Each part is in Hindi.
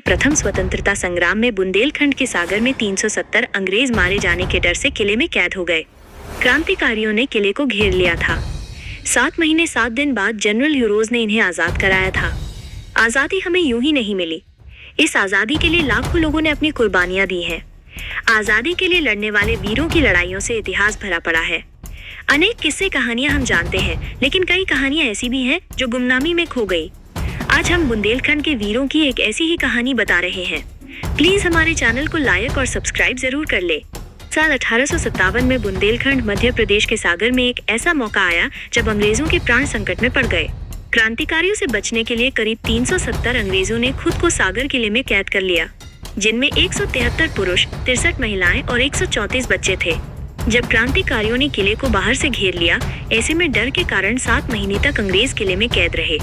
प्रथम स्वतंत्रता संग्राम में बुंदेलखंड के सागर में 370 अंग्रेज मारे जाने के डर से किले में कैद हो गए। क्रांतिकारियों ने किले को घेर लिया था। 7 महीने 7 दिन बाद जनरल ह्यूरोज ने इन्हें आजाद कराया था। आजादी हमें यूं ही नहीं मिली। इस आजादी के लिए लाखों लोगों ने अपनी कुर्बानियां दी हैं। आजादी के लिए लड़ने वाले वीरों की लड़ाइयों से इतिहास भरा पड़ा है। अनेक किस्से कहानियां हम जानते हैं, लेकिन कई कहानियां ऐसी भी हैं जो गुमनामी में खो गई। आज हम बुंदेलखंड के वीरों की एक ऐसी ही कहानी बता रहे हैं। प्लीज हमारे चैनल को लाइक और सब्सक्राइब जरूर कर ले। साल 1857 में बुंदेलखंड मध्य प्रदेश के सागर में एक ऐसा मौका आया जब अंग्रेजों के प्राण संकट में पड़ गए। क्रांतिकारियों से बचने के लिए करीब 370 अंग्रेजों ने खुद को सागर किले में कैद कर लिया, जिनमें 173 पुरुष, 63 महिलाएं और 134 बच्चे थे। जब क्रांतिकारियों ने किले को बाहर से घेर लिया, ऐसे में डर के कारण 7 महीने तक अंग्रेज किले में कैद रहे।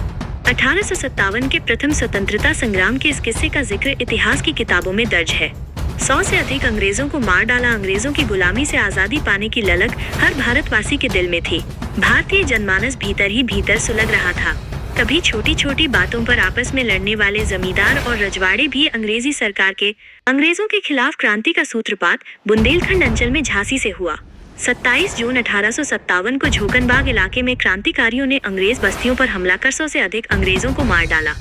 1857 के प्रथम स्वतंत्रता संग्राम के इस किस्से का जिक्र इतिहास की किताबों में दर्ज है। 100 से अधिक अंग्रेजों को मार डाला। अंग्रेजों की गुलामी से आजादी पाने की ललक हर भारतवासी के दिल में थी। भारतीय जनमानस भीतर ही भीतर सुलग रहा था। कभी छोटी छोटी बातों पर आपस में लड़ने वाले जमींदार और रजवाड़े भी अंग्रेजी सरकार के अंग्रेजों के खिलाफ क्रांति का सूत्रपात बुंदेलखंड अंचल में झांसी से हुआ। 27 जून 1857 को झोकनबाग इलाके में क्रांतिकारियों ने अंग्रेज बस्तियों पर हमला कर 100 से अधिक अंग्रेजों को मार डाला।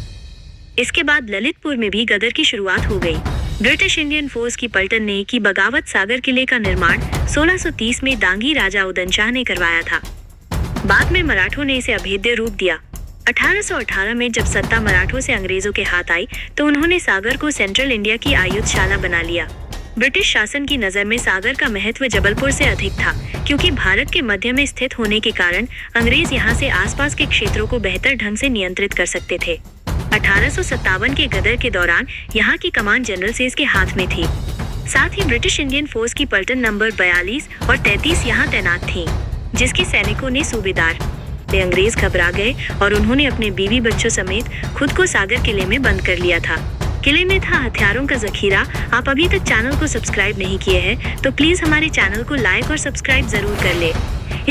इसके बाद ललितपुर में भी गदर की शुरुआत हो गई। ब्रिटिश इंडियन फोर्स की पलटन ने की बगावत सागर किले का निर्माण 1630 में दांगी राजा उदयन शाह ने करवाया था। बाद में मराठों ने इसे अभेद्य रूप दिया। 1818 में जब सत्ता मराठों से अंग्रेजों के हाथ आई तो उन्होंने सागर को सेंट्रल इंडिया की आयुधशाला बना लिया। ब्रिटिश शासन की नजर में सागर का महत्व जबलपुर से अधिक था, क्योंकि भारत के मध्य में स्थित होने के कारण अंग्रेज यहाँ से आसपास के क्षेत्रों को बेहतर ढंग से नियंत्रित कर सकते थे। 1857 के गदर के दौरान यहाँ की कमान जनरल सेज के हाथ में थी। साथ ही ब्रिटिश इंडियन फोर्स की पलटन नंबर 42 और 33 यहाँ तैनात थी, जिसके सैनिकों ने सूबेदार अंग्रेज घबरा गए और उन्होंने अपने बीवी बच्चों समेत खुद को सागर किले में बंद कर लिया था। किले में था हथियारों का जखीरा। आप अभी तक चैनल को सब्सक्राइब नहीं किए हैं तो प्लीज हमारे चैनल को लाइक और सब्सक्राइब जरूर कर ले।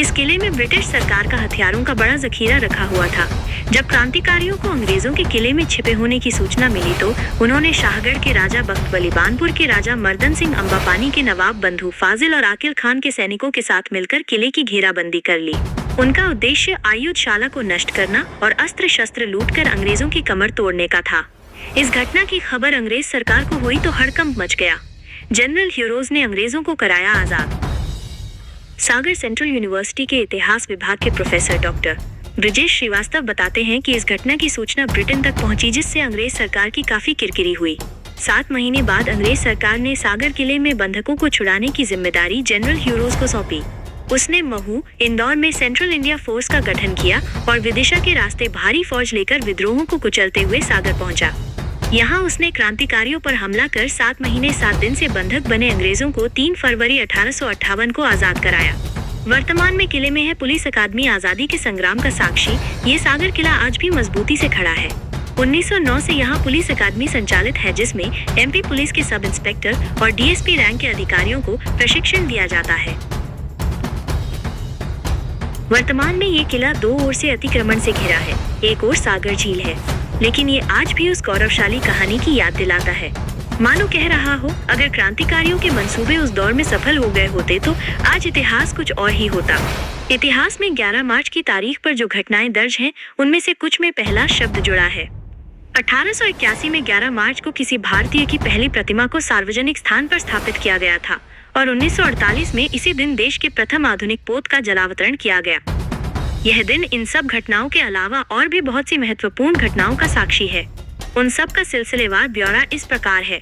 इस किले में ब्रिटिश सरकार का हथियारों का बड़ा जखीरा रखा हुआ था। जब क्रांतिकारियों को अंग्रेजों के किले में छिपे होने की सूचना मिली तो उन्होंने शाहगढ़ के राजा बख्तवली, बानपुर के राजा मर्दन सिंह, अंबापानी के नवाब बंधु फाजिल और आकिल खान के सैनिकों के साथ मिलकर किले की घेराबंदी कर ली। उनका उद्देश्य आयुधशाला को नष्ट करना और अस्त्र शस्त्र लूटकर अंग्रेजों की कमर तोड़ने का था। इस घटना की खबर अंग्रेज सरकार को हुई तो हड़कंप मच गया। जनरल ह्यूरोज ने अंग्रेजों को कराया आजाद। सागर सेंट्रल यूनिवर्सिटी के इतिहास विभाग के प्रोफेसर डॉक्टर ब्रिजेश श्रीवास्तव बताते हैं कि इस घटना की सूचना ब्रिटेन तक पहुंची, जिससे अंग्रेज सरकार की काफी किरकिरी हुई। 7 महीने बाद अंग्रेज सरकार ने सागर किले में बंधकों को छुड़ाने की जिम्मेदारी जनरल ह्यूरोज को सौंपी। उसने महू, इंदौर में सेंट्रल इंडिया फोर्स का गठन किया और विदिशा के रास्ते भारी फौज लेकर विद्रोहों को कुचलते हुए सागर पहुंचा। यहाँ उसने क्रांतिकारियों पर हमला कर 7 महीने 7 दिन से बंधक बने अंग्रेजों को 3 फरवरी 1858 को आजाद कराया। वर्तमान में किले में है पुलिस अकादमी, आजादी के संग्राम का साक्षी। ये सागर किला आज भी मजबूती से खड़ा है। 1909 से यहाँ पुलिस अकादमी संचालित है, जिसमें MP पुलिस के सब इंस्पेक्टर और DSP रैंक के अधिकारियों को प्रशिक्षण दिया जाता है। वर्तमान में ये किला 2 ओर से अतिक्रमण से घिरा है। एक ओर सागर झील है, लेकिन ये आज भी उस गौरवशाली कहानी की याद दिलाता है। मानो कह रहा हो, अगर क्रांतिकारियों के मंसूबे उस दौर में सफल हो गए होते तो आज इतिहास कुछ और ही होता। इतिहास में 11 मार्च की तारीख पर जो घटनाएं दर्ज हैं, उनमें से कुछ में पहला शब्द जुड़ा है। 1881 में 11 मार्च को किसी भारतीय की पहली प्रतिमा को सार्वजनिक स्थान पर स्थापित किया गया था और 1948 में इसी दिन देश के प्रथम आधुनिक पोत का जलावतरण किया गया। यह दिन इन सब घटनाओं के अलावा और भी बहुत सी महत्वपूर्ण घटनाओं का साक्षी है। उन सब का सिलसिलेवार ब्यौरा इस प्रकार है।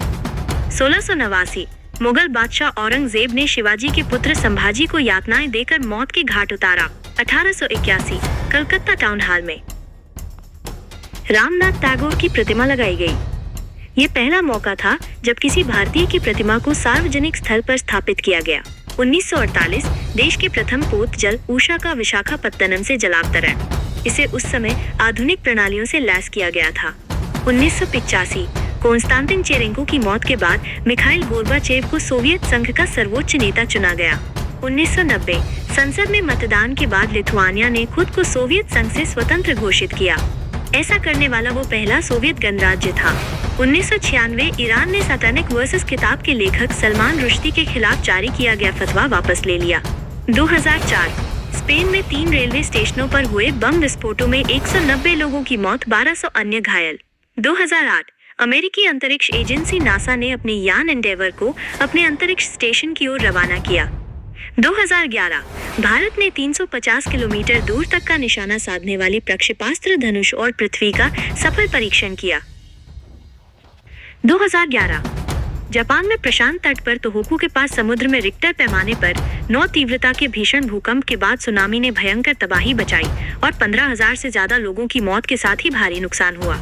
1689 मुगल बादशाह औरंगजेब ने शिवाजी के पुत्र संभाजी को यातनाएं देकर मौत के घाट उतारा। 1881 कलकत्ता टाउन हॉल में रामनाथ टैगोर की प्रतिमा लगाई गई। ये पहला मौका था जब किसी भारतीय की प्रतिमा को सार्वजनिक स्थल पर स्थापित किया गया। 1948 देश के प्रथम पोत जल उषा का विशाखापत्तनम से जलावतरण। इसे उस समय आधुनिक प्रणालियों से लैस किया गया था। 1985 कोंस्टांतिन चेरेंको की मौत के बाद मिखाइल गोर्बाचेव को सोवियत संघ का सर्वोच्च नेता चुना गया। 1990 संसद में मतदान के बाद लिथुआनिया ने खुद को सोवियत संघ से स्वतंत्र घोषित किया। ऐसा करने वाला वो पहला सोवियत गणराज्य था। 1996 ईरान ने सैटेनिक वर्सेस किताब के लेखक सलमान रुश्दी के खिलाफ जारी किया गया फतवा वापस ले लिया। 2004 स्पेन में 3 रेलवे स्टेशनों पर हुए बम विस्फोटों में 190 लोगों की मौत, 1200 अन्य घायल। 2008 अमेरिकी अंतरिक्ष एजेंसी नासा ने अपने यान एंडेवर को अपने अंतरिक्ष स्टेशन की ओर रवाना किया। 2011 भारत ने 350 किलोमीटर दूर तक का निशाना साधने वाली प्रक्षेपास्त्र धनुष और पृथ्वी का सफल परीक्षण किया। 2011 जापान में प्रशांत तट पर तोहोकू के पास समुद्र में रिक्टर पैमाने पर 9 तीव्रता के भीषण भूकंप के बाद सुनामी ने भयंकर तबाही बचाई और 15,000 से ज्यादा लोगों की मौत के साथ ही भारी नुकसान हुआ।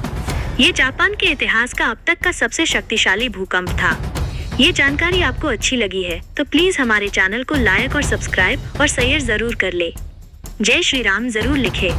ये जापान के इतिहास का अब तक का सबसे शक्तिशाली भूकंप था। ये जानकारी आपको अच्छी लगी है तो प्लीज हमारे चैनल को लाइक और सब्सक्राइब और शेयर जरूर कर ले। जय श्री राम जरूर लिखे।